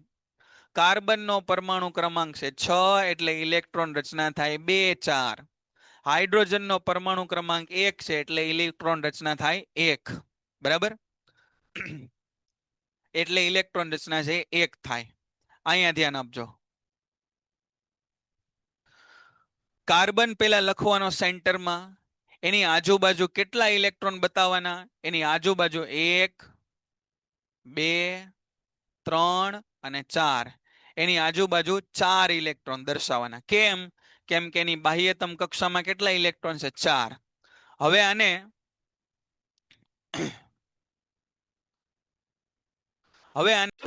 કાર્બનનો પરમાણુ ક્રમાંક છે 6, એટલે ઇલેક્ટ્રોન રચના થાય 2, 4. હાઇડ્રોજનનો પરમાણુ ક્રમાંક 1 છે, એટલે ઇલેક્ટ્રોન રચના થાય 1, બરાબર. એટલે ઇલેક્ટ્રોન રચના છે 1 થાય. અહીંયા ધ્યાન આપજો. કાર્બન પેલા લખવાનો સેન્ટરમાં. એની આજુબાજુ કેટલા ઇલેક્ટ્રોન બતાવવાના? એની આજુબાજુ 1, 2, 3 અને 4. એની આજુબાજુ 4 ઇલેક્ટ્રોન દર્શાવવાના. કેમ? કેમ કે એની બાહ્યતમ કક્ષામાં કેટલા ઇલેક્ટ્રોન છે? 4. હવે આને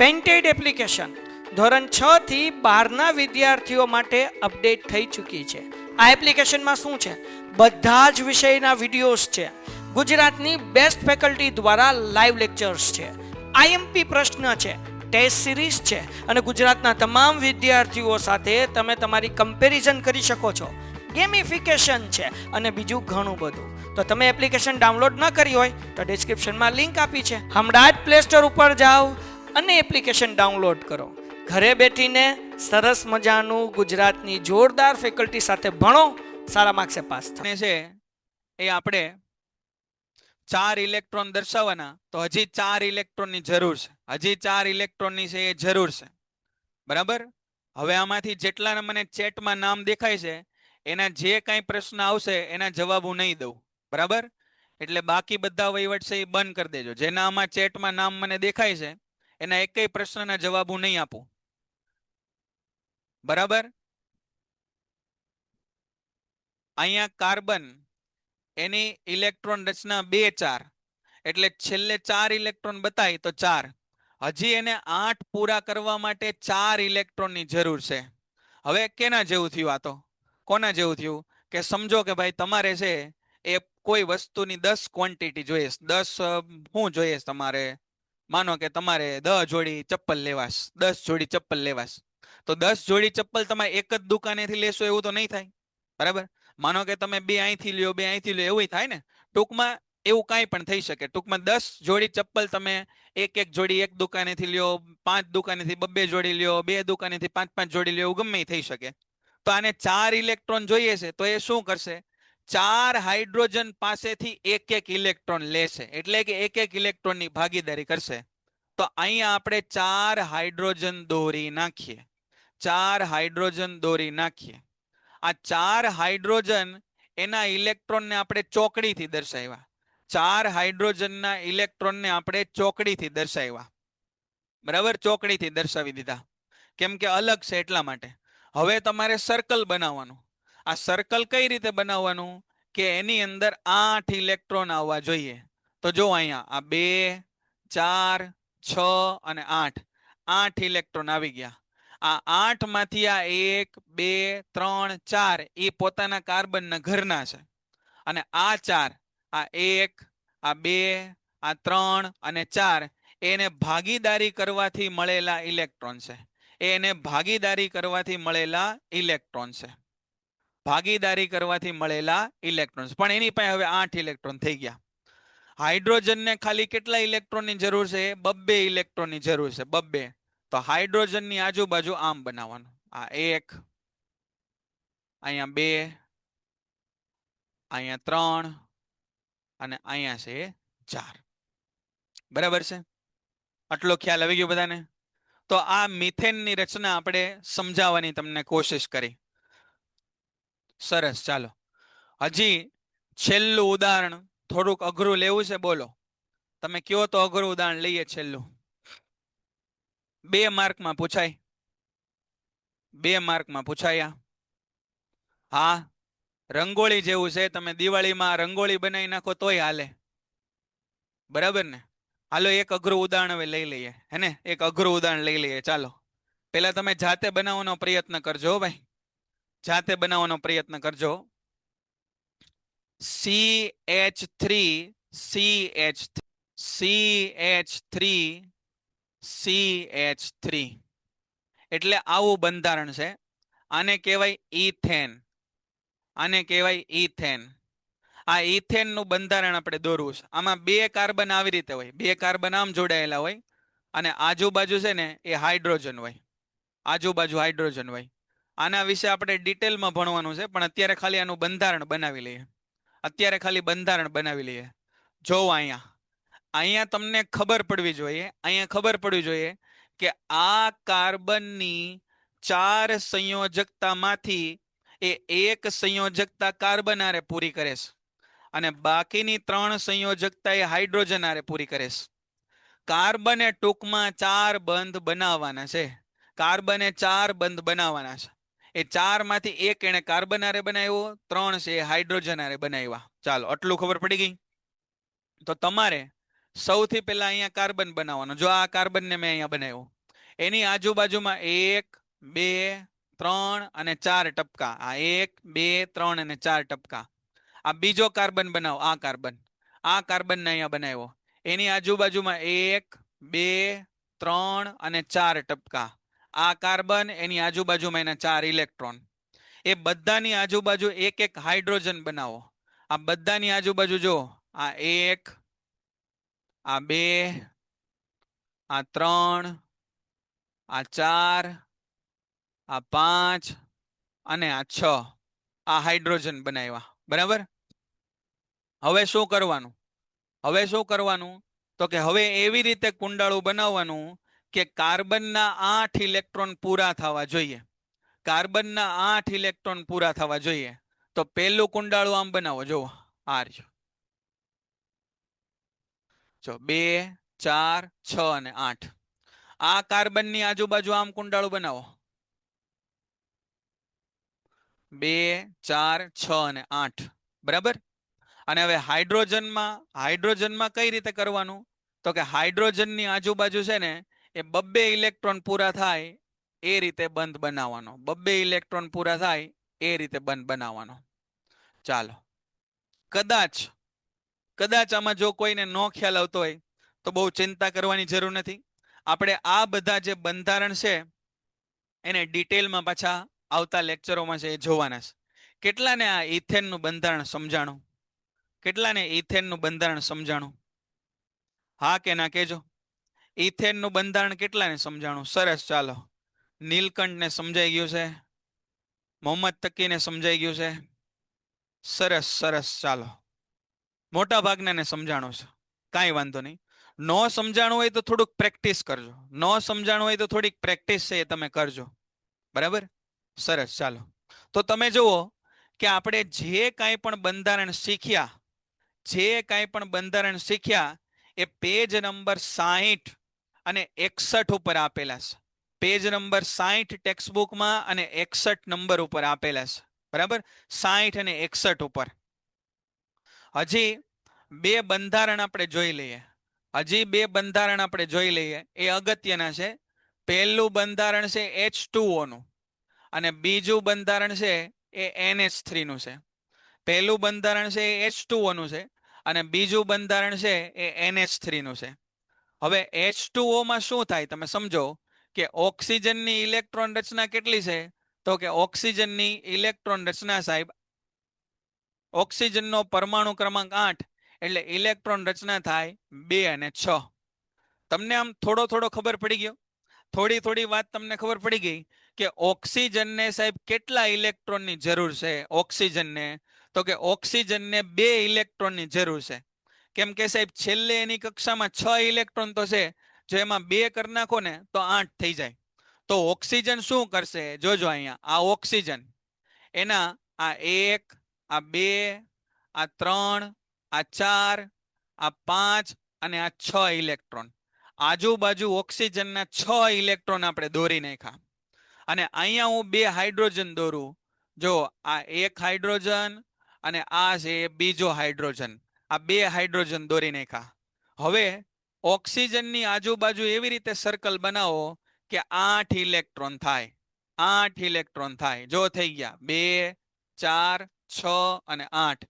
પેન્ટેડ એપ્લિકેશન ધોરણ 6 થી 12ના વિદ્યાર્થીઓ માટે અપડેટ થઈ ચૂકી છે. આ એપ્લિકેશનમાં શું છે? બધા જ વિષયના વિડીયોઝ છે. ગુજરાતની બેસ્ટ ફેકલ્ટી દ્વારા લાઈવ લેક્ચર્સ છે. આઈએમપી પ્રશ્ન છે, ટેસ્ટ સિરીઝ છે અને ગુજરાતના તમામ વિદ્યાર્થીઓ સાથે તમે તમારી કમ્પેરિઝન કરી શકો છો. ગેમિફિકેશન છે અને બીજું ઘણું બધું. તો તમે એપ્લિકેશન ડાઉનલોડ ન કરી હોય તો ડિસ્ક્રિપ્શનમાં લિંક આપી છે. હમણાં જ પ્લે સ્ટોર ઉપર જાઓ અને એપ્લિકેશન ડાઉનલોડ કરો. ઘરે બેઠીને સરસ મજાનું ગુજરાતની જોરદાર ફેકલ્ટી સાથે ભણો, સારા માર્ક્સે પાસ થાઓ. છે એ આપણે 4 ઇલેક્ટ્રોન દર્શાવવાના, તો હજી 4 ઇલેક્ટ્રોનની જરૂર છે. હજી 4 ઇલેક્ટ્રોનની છે એ જરૂર છે. બરાબર. હવે આમાંથી જેટલા મને ચેટમાં નામ દેખાય છે એના જે કાંઈ પ્રશ્ન આવશે એના જવાબ હું નહીં દઉં. બરાબર. એટલે બાકી બધા વહીવટ છે એ બંધ કરી દેજો. જેના આમાં ચેટમાં નામ મને દેખાય છે એના એકેય પ્રશ્નના જવાબ હું નહીં આપું. બરાબર. અહીંયા કાર્બન એની ઇલેક્ટ્રોન રચના 2 4, એટલે છેલ્લે 4 ઇલેક્ટ્રોન બતાય તો 4. હજી એને 8 પૂરા કરવા માટે 4 ઇલેક્ટ્રોનની જરૂર છે. હવે કેના જેવું થયું? આ તો કોના જેવું થયું કે સમજો કે ભાઈ તમારે છે એ કોઈ વસ્તુની 10 ક્વોન્ટિટી જોઈએ. 10 શું જોઈએ તમારે? માનો કે તમારે 10 જોડી ચપ્પલ લેવાશ, 10 જોડી ચપ્પલ લેવાશ. તો 10 જોડી ચપ્પલ તમે એક જ દુકાનેથી લેશો એવું તો નહીં થાય. બરાબર. માનો કે તમે 2 અહીંથી લ્યો, 2 અહીંથી લ્યો, એવું થાય ને. ટૂંકમાં એવું કાંઈ પણ થઈ શકે. ટૂંકમાં 10 જોડી ચપ્પલ તમે એક જોડી એક દુકાનેથી લ્યો, 5 દુકાનેથી 2 જોડી લ્યો, 2 દુકાનેથી 5 જોડી લ્યો, એવું ગમે થઈ શકે. તો આને 4 ઇલેક્ટ્રોન જોઈએ છે તો એ શું કરશે? 4 હાઇડ્રોજન પાસેથી એક ઇલેક્ટ્રોન લેશે, એટલે કે એક ઇલેક્ટ્રોનની ભાગીદારી કરશે. તો અહીંયા આપણે 4 હાઇડ્રોજન દોરી નાખીએ. 4 હાઇડ્રોજન દોરી નાખીએ. આ 4 હાઇડ્રોજન એના ઇલેક્ટ્રોનને આપણે ચોકડીથી દર્શાવ્યા. 4 હાઇડ્રોજનના ઇલેક્ટ્રોનને આપણે ચોકડીથી દર્શાવ્યા. બરાબર. ચોકડીથી દર્શાવી દીધા કેમ કે અલગ છે એટલા માટે. હવે તમારે સર્કલ બનાવવાનું. આ સર્કલ કઈ રીતે બનાવવાનું કે એની અંદર 8 ઇલેક્ટ્રોન આવવા જોઈએ. તો જો અહીંયા આ 2 4 6 અને 8, 8 ઇલેક્ટ્રોન આવી ગયા. આ 8 માંથી આ 1 2 3 4 એ પોતાના કાર્બનના ઘરના છે. અને આ 4, આ 1 આ 2 આ 3 અને 4 એને ભાગીદારી કરવાથી મળેલા ઇલેક્ટ્રોન છે. એને ભાગીદારી કરવાથી મળેલા ઇલેક્ટ્રોન છે. ભાગીદારી કરવાથી મળેલા ઇલેક્ટ્રોન્સ. પણ એની પાસે હવે 8 ઇલેક્ટ્રોન થઈ ગયા. હાઇડ્રોજનને ખાલી કેટલા ઇલેક્ટ્રોનની જરૂર છે? 2 ઇલેક્ટ્રોનની જરૂર છે. 2. તો હાઇડ્રોજનની આજુબાજુ આમ બનાવવાનું. આ 1, અહીંયા 2, અહીંયા 3 અને અહીંયા છે 4. બરાબર છે. આટલો ખ્યાલ આવી ગયો બધાને? તો આ મિથેનની રચના આપણે સમજાવવાની તમને કોશિશ કરી. સરસ. ચાલો હજી છેલ્લું ઉદાહરણ થોડુંક અઘરું લેવું છે. બોલો તમે કયો તો અઘરું ઉદાહરણ લઈએ. છેલ્લું 2 માર્કમાં પૂછાય. 2 માર્કમાં પૂછાયા. હા, રંગોળી જેવું છે. તમે દિવાળીમાં રંગોળી બનાવી નાખો તોય હાલે. બરાબર ને? હાલો એક અઘરું ઉદાહરણ હવે લઈ લઈએ. હે ને? એક અઘરું ઉદાહરણ લઈ લઈએ. ચાલો પેલા તમે જાતે બનાવવાનો પ્રયત્ન કરજો ભાઈ. જાતે બનાવવાનો પ્રયત્ન કરજો. CH3 એટલે આવું બંધારણ છે. આને કહેવાય ઇથેન. આને કહેવાય ઇથેન. આ ઇથેન નું બંધારણ આપણે દોરવું છે. આમાં 2 કાર્બન આવી રીતે હોય. 2 કાર્બન આમ જોડાયેલા હોય અને આજુબાજુ છે ને એ હાઇડ્રોજન હોય. આજુબાજુ હાઇડ્રોજન હોય. આના વિશે આપણે ડિટેલમાં ભણવાનું છે, પણ અત્યારે ખાલી આનું બંધારણ બનાવી લઈએ. અત્યારે ખાલી બંધારણ બનાવી લઈએ. જો અહીંયા તમને ખબર પડવી જોઈએ. અહીંયા ખબર પડવી જોઈએ કે આ કાર્બનની 4 સંયોજકતામાંથી એ 1 સંયોજકતા કાર્બન આરે પૂરી કરે છે અને બાકીની 3 સંયોજકતા એ હાઇડ્રોજન આરે પૂરી કરે છે. કાર્બને ટૂંકમાં 4 બંધ બનાવવાના છે. કાર્બને 4 બંધ બનાવવાના છે. એ 4 માંથી એક એને કાર્બન હારે બનાવ્યો, 3 છે એ હાઇડ્રોજન હારે બનાવ્યા. ચાલો આટલું ખબર પડી ગઈ. તો તમારે સૌથી પહેલા અહીંયા કાર્બન બનાવવાનો. જો આ કાર્બન ને મેં અહીંયા બનાવ્યો, એની આજુબાજુમાં 1 2 3 અને 4 ટપકા. આ 1 2 3 અને 4 ટપકા. આ બીજો કાર્બન બનાવો. આ કાર્બન ને અહીંયા બનાવ્યો, એની આજુબાજુમાં 1 2 3 અને 4 ટપકા. આ કાર્બન, એની આજુબાજુમાં એના 4 ઇલેક્ટ્રોન. એ બધાની આજુબાજુ એક એક હાઇડ્રોજન બનાવો. આ બધાની આજુબાજુ જો, આ 1 આ 2 આ 3 આ 4 આ 5 અને આ 6 આ હાઇડ્રોજન બનાવ્યા. બરાબર. હવે શું કરવાનું? તો કે હવે એવી રીતે કુંડાળું બનાવવાનું કે કાર્બનના 8 ઇલેક્ટ્રોન પૂરા થવા જોઈએ. કાર્બનના 8 ઇલેક્ટ્રોન પૂરા થવા જોઈએ. તો પહેલું કુંડાળું આમ બનાવો. જુઓ આ રહ્યું. જો 2 4 6 અને 8. આ કાર્બનની આજુબાજુ આમ કુંડાળું બનાવો. 2 4 6 અને 8. બરાબર. અને હવે હાઇડ્રોજનમાં કઈ રીતે કરવાનું? તો કે હાઇડ્રોજનની આજુબાજુ છે ને એ 2 ઇલેક્ટ્રોન પૂરા થાય એ રીતે બંધ બનાવવાનો. 2 ઇલેક્ટ્રોન પૂરા થાય એ રીતે બંધ બનાવવાનો. ચાલો, કદાચ આમાં જો કોઈને નો ખ્યાલ આવતો હોય તો બહુ ચિંતા કરવાની જરૂર નથી. આપણે આ બધા જે બંધારણ છે એને ડિટેલમાં પાછા આવતા લેક્ચરોમાં છે એ જોવાના છે. કેટલાને આ ઇથેનનું બંધારણ સમજાણું? કેટલાને ઇથેનનું બંધારણ સમજાણું? હા કે ના કહેજો. ઇથેનનું બંધારણ કેટલાને સમજાણું? સરસ. ચાલો, નીલકંઠને સમજાઈ ગયું છે, મોહમ્મદ તકીને સમજાઈ ગયું છે. સરસ સરસ. ચાલો, મોટા ભાગનાને સમજાણું છે. કાંઈ વાંધો નહીં. નો સમજાણું હોય તો થોડુંક પ્રેક્ટિસ કરજો. થોડીક પ્રેક્ટિસ છે એ તમે કરજો. બરાબર. સરસ. ચાલો, તો તમે જુઓ કે આપણે જે કાંઈ પણ બંધારણ શીખ્યા એ પેજ નંબર 60 અને 61 ઉપર આપેલા છે. પેજ નંબર 60 ટેક્સ્ટબુકમાં અને 61 નંબર ઉપર આપેલા છે. બરાબર. 60 અને 61 ઉપર. હજી બે બંધારણ આપણે જોઈ લઈએ. એ અગત્યના છે. પહેલું બંધારણ છે H2O નું અને બીજું બંધારણ છે એ NH3 નું છે. પહેલું બંધારણ છે એ H2O નું છે અને બીજું બંધારણ છે એ NH3 નું છે. હવે H2O માં શું થાય તમે સમજો કે ઓક્સિજનની ઇલેક્ટ્રોન રચના કેટલી છે? તો કે ઓક્સિજનની ઇલેક્ટ્રોન રચના સાહેબ, ઓક્સિજનનો પરમાણુ ક્રમાંક 8 એટલે ઇલેક્ટ્રોન રચના થાય 2 અને 6. તમને આમ થોડો ખબર પડી ગયો? થોડી વાત તમને ખબર પડી ગઈ કે ઓક્સિજનને સાહેબ કેટલા ઇલેક્ટ્રોનની જરૂર છે? તો કે ઓક્સિજનને 2 ઇલેક્ટ્રોનની જરૂર છે. કેમ કે સાહેબ છેલ્લે એની કક્ષામાં 6 ઇલેક્ટ્રોન તો છે, જો એમાં 2 કરી નાખો ને તો 8 થઈ જાય. તો ઓક્સિજન શું કરશે? જોજો અહીંયા, આ ઓક્સિજન એના આ 1 આ 2 આ 3 આ 4 આ 5 અને આ 6 ઇલેક્ટ્રોન, આજુબાજુ ઓક્સિજનના 6 ઇલેક્ટ્રોન આપણે દોરી નાખ્યા. અને અહીંયા હું 2 હાઇડ્રોજન દોરું. જો આ 1 હાઇડ્રોજન અને આ છે બીજો હાઇડ્રોજન. આ 2 હાઇડ્રોજન દોરી નાખ્યા. હવે ઓક્સિજનની આજુબાજુ એવી રીતે સર્કલ બનાવો કે 8 ઇલેક્ટ્રોન થાય. 8 ઇલેક્ટ્રોન થાય. જો થઈ ગયા 2 4 6 અને 8.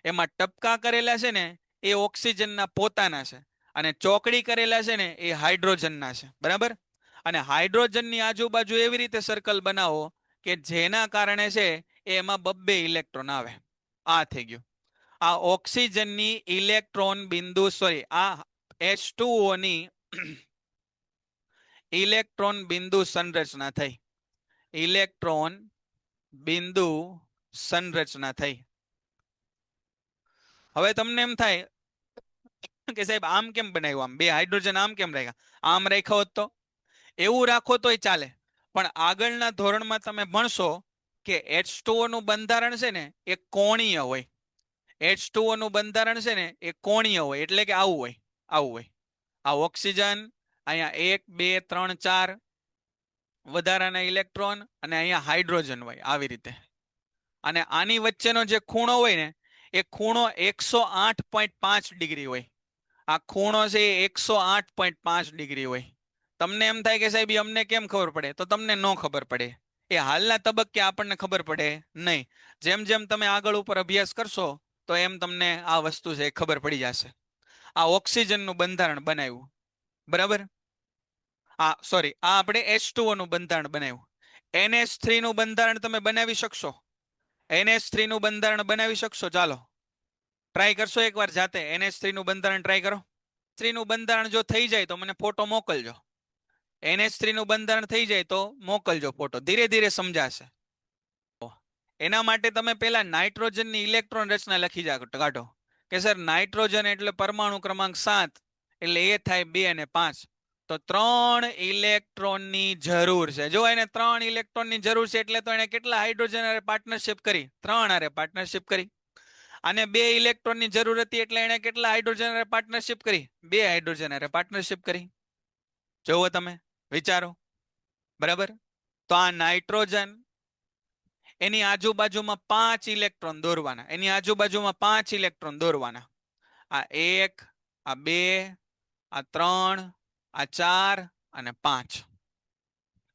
એમાં ટપકા કરેલા છે ને એ ઓક્સિજનના પોતાના છે અને ચોકડી કરેલા છે ને એ હાઇડ્રોજનના છે. બરાબર. અને હાઇડ્રોજનની આજુબાજુ એવી રીતે સર્કલ બનાવો કે જેના કારણે છે એમાં 2 ઇલેક્ટ્રોન આવે. આ થઈ ગયું. આ ઓક્સિજનની ઇલેક્ટ્રોન બિંદુ આ H2O ની ઇલેક્ટ્રોન બિંદુ સંરચના થઈ. ઇલેક્ટ્રોન બિંદુ સંરચના થઈ. હવે તમને એમ થાય કે સાહેબ આમ કેમ બનાવ્યું? આમ 2 હાઇડ્રોજન આમ કેમ રાખ્યા? આમ રાખ્યો હોત તો? એવું રાખો તોય ચાલે, પણ આગળના ધોરણમાં તમે ભણશો કે H2O નું બંધારણ છે ને એ કોણીય હોય. H2O નું બંધારણ છે ને એ કોણીય હોય, એટલે કે આવું હોય. આ ઓક્સિજન અહીંયા 1 2 3 4 વધારાના ઇલેક્ટ્રોન અને અહીંયા હાઇડ્રોજન હોય આવી રીતે. અને આની વચ્ચેનો જે ખૂણો હોય ને એ ખૂણો 108.5 ડિગ્રી હોય. આ ખૂણો છે એ 108.5 ડિગ્રી હોય. તમને એમ થાય કે સાહેબ અમને કેમ ખબર પડે? તો તમને ન ખબર પડે. એ હાલના તબક્કે આપણને ખબર પડે નહીં. જેમ જેમ તમે આગળ ઉપર અભ્યાસ કરશો તો એમ તમને આ વસ્તુ છે એ ખબર પડી જશે. આ ઓક્સિજનનું બંધારણ બનાવ્યું, બરાબર? સોરી, આ આપણે H2O નું બંધારણ બનાવ્યું. NH3 નું બંધારણ તમે બનાવી શકશો? NH3 નું બંધારણ બનાવી શકશો? ચાલો ટ્રાય કરશો એકવાર જાતે. NH3 નું બંધારણ ટ્રાય કરો. 3 નું બંધારણ જો થઈ જાય તો મને ફોટો મોકલજો. NH3 નું બંધારણ થઈ જાય તો મોકલજો ફોટો. ધીરે ધીરે સમજાશે. એના માટે તમે પહેલા નાઇટ્રોજનની ઇલેક્ટ્રોન રચના લખી કાઢો કે સર નાઇટ્રોજન એટલે પરમાણુ ક્રમાંક 7, એટલે એ થાય 2 અને 5. તો 3 ઇલેક્ટ્રોનની જરૂર છે. જો એને 3 ઇલેક્ટ્રોનની જરૂર છે એટલે તો એને કેટલા હાઇડ્રોજન હારે પાર્ટનરશિપ કરી? 3 હારે પાર્ટનરશિપ કરી. અને 2 ઇલેક્ટ્રોનની જરૂર હતી એટલે એને કેટલા હાઇડ્રોજન હારે પાર્ટનરશિપ કરી? 2 હાઇડ્રોજન હારે પાર્ટનરશિપ કરી. જોવો તમે, વિચારો, બરાબર? તો આ નાઇટ્રોજન, એની આજુબાજુમાં 5 ઇલેક્ટ્રોન દોરવાના. એની આજુબાજુમાં 5 ઇલેક્ટ્રોન દોરવાના. આ 1, આ 2, આ 3, આ 4 અને 5.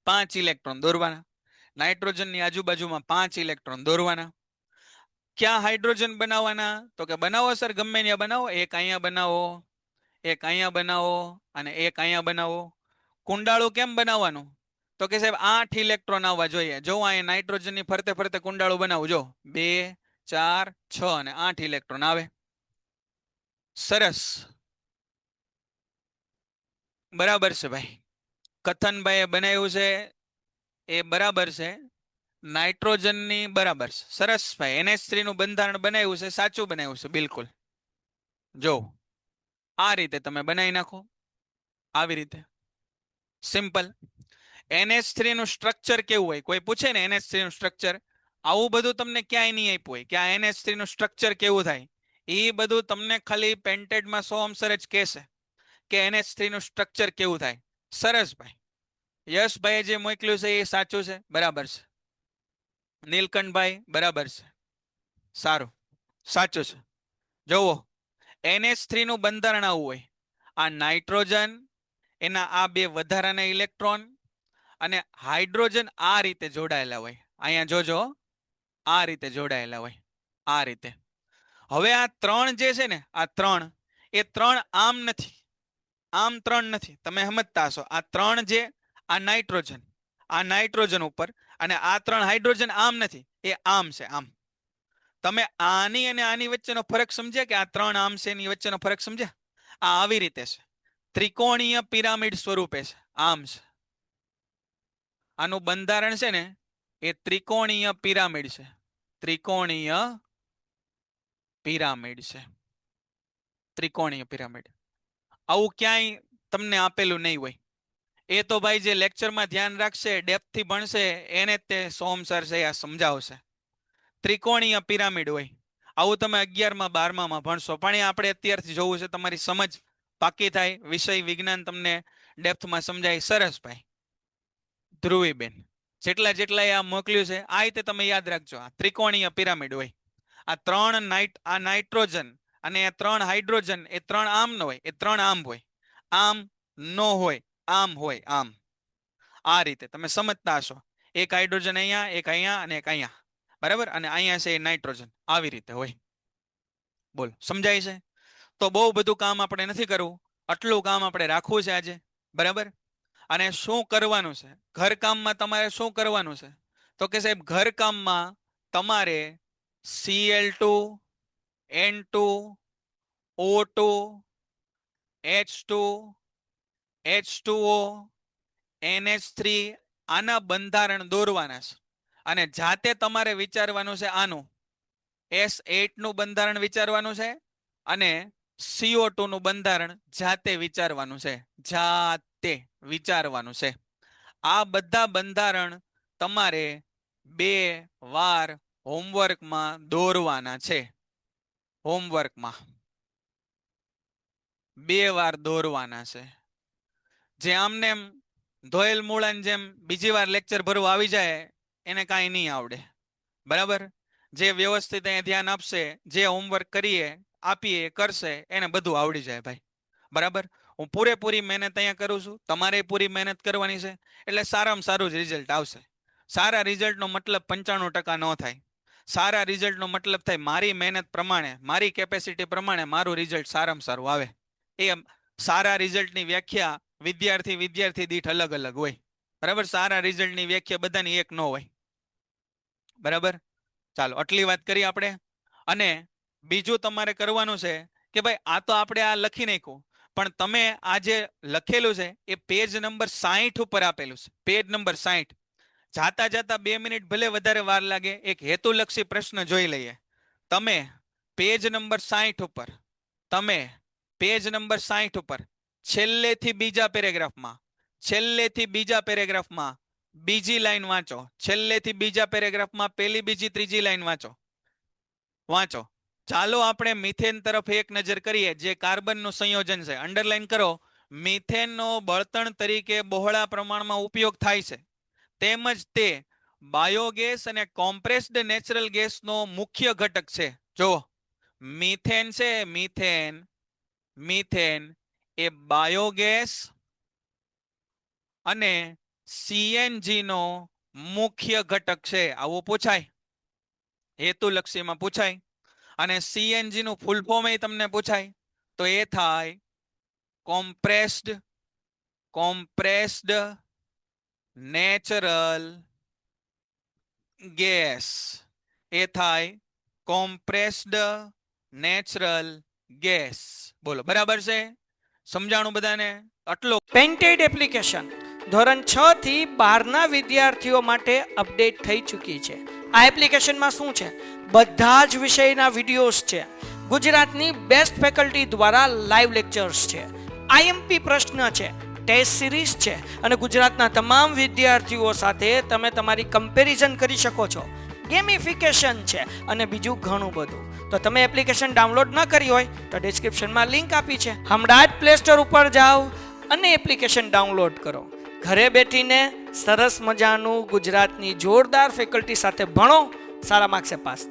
5 ઇલેક્ટ્રોન દોરવાના. નાઇટ્રોજનની આજુબાજુમાં 5 ઇલેક્ટ્રોન દોરવાના. ક્યાં હાઇડ્રોજન બનાવવાના? તો કે બનાવો સર, ગમે ત્યાં બનાવો. એક અહીંયા બનાવો, એક અહીંયા બનાવો અને એક અહીંયા બનાવો. કુંડાળું કેમ બનાવવાનું? તો કે સાહેબ 8 ઇલેક્ટ્રોન આવવા જોઈએ. જો અહીંયા નાઇટ્રોજનની ફરતે ફરતે કુંડાળું બનાવું. જો 2, 4, 6 અને 8 ઇલેક્ટ્રોન આવે. સરસ, બરાબર છે ભાઈ. કથનભાઈએ બનાવ્યું છે એ બરાબર છે. નાઇટ્રોજનની બરાબર છે. સરસ ભાઈ. NH3 નું બંધારણ બનાવ્યું છે, સાચું બનાવ્યું છે બિલકુલ. જો આ રીતે તમે બનાવી નાખો, આવી રીતે સિમ્પલ. NH3 નું સ્ટ્રક્ચર કેવું હોય? કોઈ પૂછે ને NH3 નું સ્ટ્રક્ચર, આવું બધું તમને ક્યાંય નહીં આપ્યું હોય કે આ NH3 નું સ્ટ્રક્ચર કેવું થાય. એ બધું તમને ખાલી પેન્ટેડમાં સોમસર જ કહેશે કે NH3 નું સ્ટ્રક્ચર કેવું થાય. સરસ ભાઈ. યશભાઈએ જે મોકલ્યું છે એ સાચું છે, બરાબર છે. નીલકંઠભાઈ બરાબર છે, સારું, સાચું છે. જોવો, NH3 નું બંધારણ આવું હોય. આ નાઇટ્રોજન, એના આ 2 વધારાના ઇલેક્ટ્રોન અને હાઇડ્રોજન આ રીતે જોડાયેલા હોય. અહીંયા જોજો, આ રીતે જોડાયેલા હોય, આ રીતે. હવે આ 3 જે છે ને, આ 3, એ 3 આમ નથી, આમ 3 નથી. તમે સમજતા હશો. આ 3 જે, આ નાઇટ્રોજન ઉપર, અને આ 3 હાઇડ્રોજન આમ નથી, એ આમ છે, આમ. તમે આની અને આની વચ્ચેનો ફરક સમજ્યા કે આ 3 આમ છે એની વચ્ચેનો ફરક સમજ્યા? આ આવી રીતે છે, ત્રિકોણીય પિરામિડ સ્વરૂપે છે, આમ છે. આનું બંધારણ છે ને એ ત્રિકોણીય પિરામિડ છે, ત્રિકોણીય પિરામિડ છે, ત્રિકોણીય પિરામિડ. આવું ક્યાંય તમને આપેલું નહીં હોય. એ તો ભાઈ જે લેક્ચરમાં ધ્યાન રાખશે, ડેપ્થથી ભણશે, એને તે સોમ સર છે આ સમજાવશે. ત્રિકોણીય પિરામિડ હોય. આવું તમે 11માં 12માં ભણશો, પણ એ આપણે અત્યારથી જોવું છે, તમારી સમજ પાકી થાય, વિષય વિજ્ઞાન તમને ડેપ્થમાં સમજાય. સરસ ભાઈ. ધ્રુવીબેન, જેટલા જેટલા આ મોકલ્યું છે આ રીતે તમે યાદ રાખજો. આ ત્રિકોણીય પિરામિડ હોય. આ નાઇટ્રોજન અને આ 3 હાઇડ્રોજન, એ 3 આમ ન હોય, એ 3 આમ હોય. આમ નો હોય, આમ હોય, આમ. આ રીતે તમે સમજતા હશો. એક હાઇડ્રોજન અહીંયા, એક અહીંયા અને એક અહીંયા, બરાબર? અને અહીંયા છે નાઇટ્રોજન, આવી રીતે હોય. બોલ, સમજાય છે? તો બહુ બધું કામ આપણે નથી કરવું, આટલું કામ આપણે રાખવું છે આજે, બરાબર? અને શું કરવાનું છે ઘરકામમાં? તમારે શું કરવાનું છે? તો કે સાહેબ ઘરકામમાં તમારે Cl2, N2, O2, H2, H2O, NH3 આના બંધારણ દોરવાના છે. અને જાતે તમારે વિચારવાનું છે આનું S8 નું બંધારણ વિચારવાનું છે અને CO2 નું બંધારણ જાતે વિચારવાનું છે, જાતે વિચારવાનું છે. આ બધા બંધારણ તમારે 2 વાર હોમવર્કમાં દોરવાના છે. હોમવર્કમાં 2 વાર દોરવાના છે. જે આમને ધોયેલ મૂળાની જેમ બીજી વાર લેક્ચર ભરવા આવી જાય એને કાંઈ નહીં આવડે. બરાબર? જે વ્યવસ્થિત અહીંયા ધ્યાન આપશે, જે હોમવર્ક આપીએ કરશે, એને બધું આવડી જાય ભાઈ. બરાબર? હું પૂરેપૂરી મહેનત અહીંયા કરું છું, તમારે પૂરી મહેનત કરવાની છે, એટલે સારામાં સારું જ રિઝલ્ટ આવશે. સારા રિઝલ્ટનો મતલબ 95% ન થાય. સારા રિઝલ્ટનો મતલબ થાય મારી મહેનત પ્રમાણે, મારી કેપેસિટી પ્રમાણે મારું રિઝલ્ટ સારામાં સારું આવે. એ સારા રિઝલ્ટની વ્યાખ્યા વિદ્યાર્થી દીઠ અલગ અલગ હોય. બરાબર? સારા રિઝલ્ટની વ્યાખ્યા બધાની એક ન હોય. બરાબર? ચાલો આટલી વાત કરી આપણે. અને બીજું તમારે કરવાનું છે કે ભાઈ આ તો આપણે આ લખી નાખ્યું, પણ તમે આ જે લખેલું છે એ પેજ નંબર 60 ઉપર આપેલું છે. Page number 60. જાતા જાતા 2 મિનિટ ભલે વધારે વાર લાગે, એક હેતુલક્ષી પ્રશ્ન જોઈ લઈએ. તમે પેજ નંબર 60 ઉપર, તમે પેજ નંબર 60 ઉપર છેલ્લેથી બીજા પેરેગ્રાફમાં બીજી લાઈન વાંચો. છેલ્લેથી બીજા પેરેગ્રાફમાં પહેલી, બીજી, ત્રીજી લાઈન વાંચો. ચાલો આપણે મિથેન તરફ એક નજર કરીએ, જે કાર્બનનું સંયોજન છે. અંડરલાઈન કરો. મિથેનનો બળતણ તરીકે બહોળા પ્રમાણમાં ઉપયોગ થાય છે, તેમજ તે બાયોગેસ અને કોમ્પ્રેસ્ડ નેચરલ ગેસનો મુખ્ય ઘટક છે. જો મિથેન છે, મિથેન એ બાયોગેસ અને સીએનજી નો મુખ્ય ઘટક છે. આવું પૂછાય, હેતુલક્ષીમાં પૂછાય. અને સીએનજી નું ફૂલ ફોર્મ એ તમને પૂછાય તો એ થાય કોમ્પ્રેસ્ડ નેચરલ ગેસ. એ થાય કોમ્પ્રેસ્ડ નેચરલ ગેસ. બોલો બરાબર છે? સમજાણું બધાને? આટલો. પેન્ટેડ એપ્લિકેશન ધોરણ 6 થી 12ના વિદ્યાર્થીઓ માટે અપડેટ થઈ ચૂકી છે. આ એપ્લિકેશનમાં શું છે? બધા જ વિષયના વિડીયોઝ છે. ગુજરાતની બેસ્ટ ફેકલ્ટી દ્વારા લાઈવ લેક્ચર્સ છે. આઈએમપી પ્રશ્ન છે, ટેસ્ટ સિરીઝ છે, અને ગુજરાતના તમામ વિદ્યાર્થીઓ સાથે તમે તમારી કમ્પેરિઝન કરી શકો છો. ગેમિફિકેશન છે અને બીજું ઘણું બધું. તો તમે એપ્લિકેશન ડાઉનલોડ ન કરી હોય તો ડિસ્ક્રિપ્શનમાં લિંક આપી છે. હમણાં જ પ્લે સ્ટોર ઉપર જાઓ અને એપ્લિકેશન ડાઉનલોડ કરો. ઘરે બેઠીને સરસ મજાનું ગુજરાતની જોરદાર ફેકલ્ટી સાથે ભણો, સારા માર્ક્સે પાસ થાઓ.